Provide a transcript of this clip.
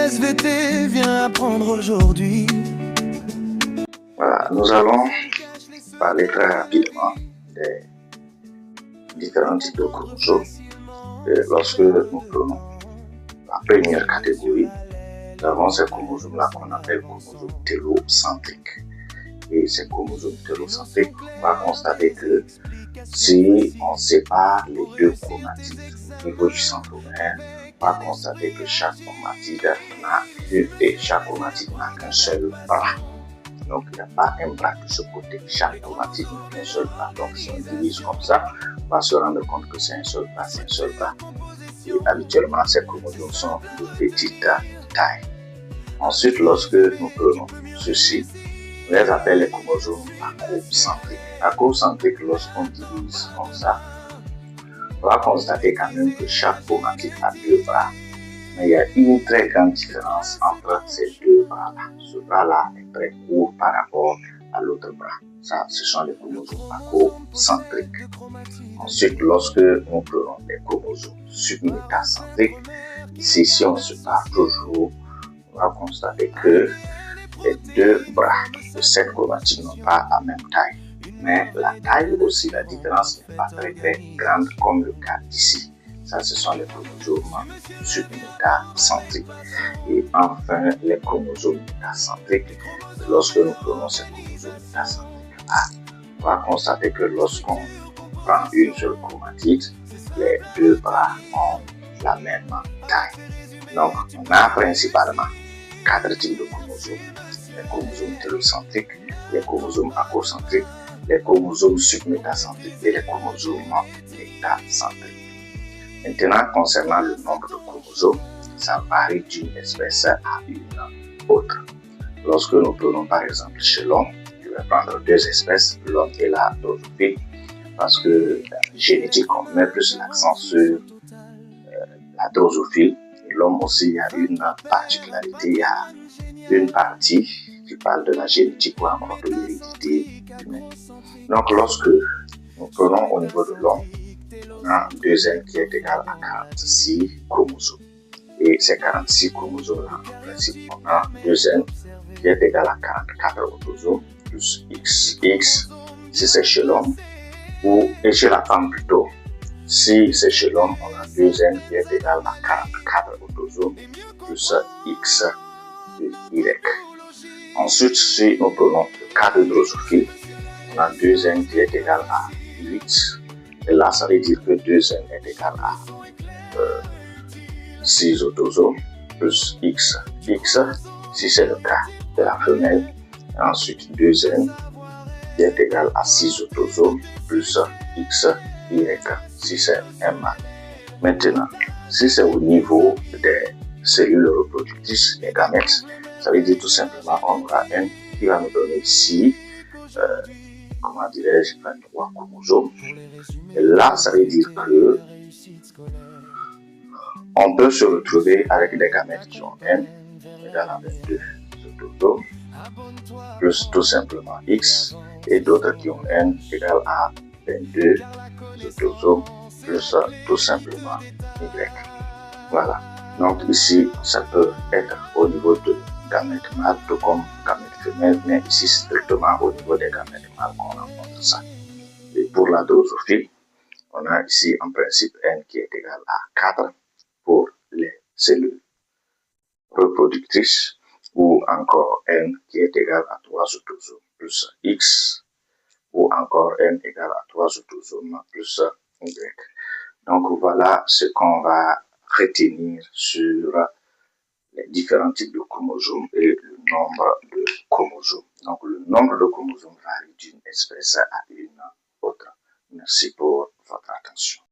SVT, viens apprendre aujourd'hui. Voilà, nous allons parler très rapidement des différents types de chromosomes. Lorsque nous prenons la première catégorie, nous avons ces chromosomes-là qu'on appelle chromosomes télocentriques. Et ces chromosomes télocentriques, on va constater que si on sépare les deux chromatides au niveau du centromère, on va constater que chaque chromatide n'a qu'un seul bras. Donc, il n'y a pas un bras de ce côté. Chaque chromatide n'a qu'un seul bras. Donc, si on divise comme ça, on va se rendre compte que c'est un seul bras, c'est un seul bras. Et habituellement, ces chromosomes sont de petite taille. Ensuite, lorsque nous prenons ceci, on les appelle les chromosomes acocentriques. Acocentriques, lorsqu'on divise comme ça, on va constater quand même que chaque chromatide a deux bras. Mais il y a une très grande différence entre ces deux bras-là. Ce bras-là est très court par rapport à l'autre bras. Ça, ce sont les chromosomes acocentriques. Ensuite, lorsque nous prenons les chromosomes submétacentriques, ici, si on se part toujours, on va constater que les deux bras de cette chromatide n'ont pas la même taille. Mais la taille aussi, la différence n'est pas très grande comme le cas ici. Ça, ce sont les chromosomes submétacentriques. Et enfin, les chromosomes métacentriques, lorsque nous prenons ces chromosomes métacentriques-là, on va constater que lorsqu'on prend une seule chromatide, les deux bras ont la même taille. Donc, on a principalement 4 types de chromosomes. Les chromosomes télocentriques, les chromosomes acocentriques, les chromosomes submétacentriques et les chromosomes métacentriques. Maintenant, concernant le nombre de chromosomes, ça varie d'une espèce à une autre. Lorsque nous prenons par exemple chez l'homme, je vais prendre deux espèces, l'homme et la drosophile, parce que génétique, on met plus l'accent sur la drosophile. L'homme aussi, il y a une particularité, il y a une partie qui parle de la génétique ou encore de l'hérédité humaine. Donc, lorsque nous prenons au niveau de l'homme, on a deux N qui est égal à 46 chromosomes. Et ces 46 chromosomes-là, en principe, on a deux N qui est égal à 44 autosomes plus X. X, si c'est chez l'homme, et chez la femme plutôt. Si c'est chez l'homme, on a deux N qui est égal à 44 autosomes plus X et Y. Ensuite, si nous prenons le cas de drosophile, on a deux N qui est égal à 8. Et là, ça veut dire que 2N est égal à 6 autosomes plus X. X, si c'est le cas de la femelle. Et ensuite, 2N qui est égal à 6 autosomes plus X, Y, si c'est un mâle. Maintenant, si c'est au niveau des cellules reproductrices, les gamètes, ça veut dire tout simplement qu'on aura N qui va nous donner ici, comment dirais-je, 23 chromosomes. Et là, ça veut dire que on peut se retrouver avec des gamètes qui ont N égal à 22 autosomes, plus tout simplement X, et d'autres qui ont N égal à 22 autosomes, plus tout simplement Y. Voilà. Donc ici, ça peut être au niveau de gamètes mâles, tout comme gamètes femelles, mais ici strictement au niveau des gamètes mâles qu'on rencontre ça. Et pour la drosophile, on a ici en principe N qui est égal à 4 pour les cellules reproductrices, ou encore N qui est égal à 3 autosomes plus X, ou encore N égal à 3 autosomes plus Y. Donc voilà ce qu'on va retenir sur les différents types de chromosomes et le nombre de chromosomes. Donc le nombre de chromosomes varie d'une espèce à une autre. Merci pour votre attention.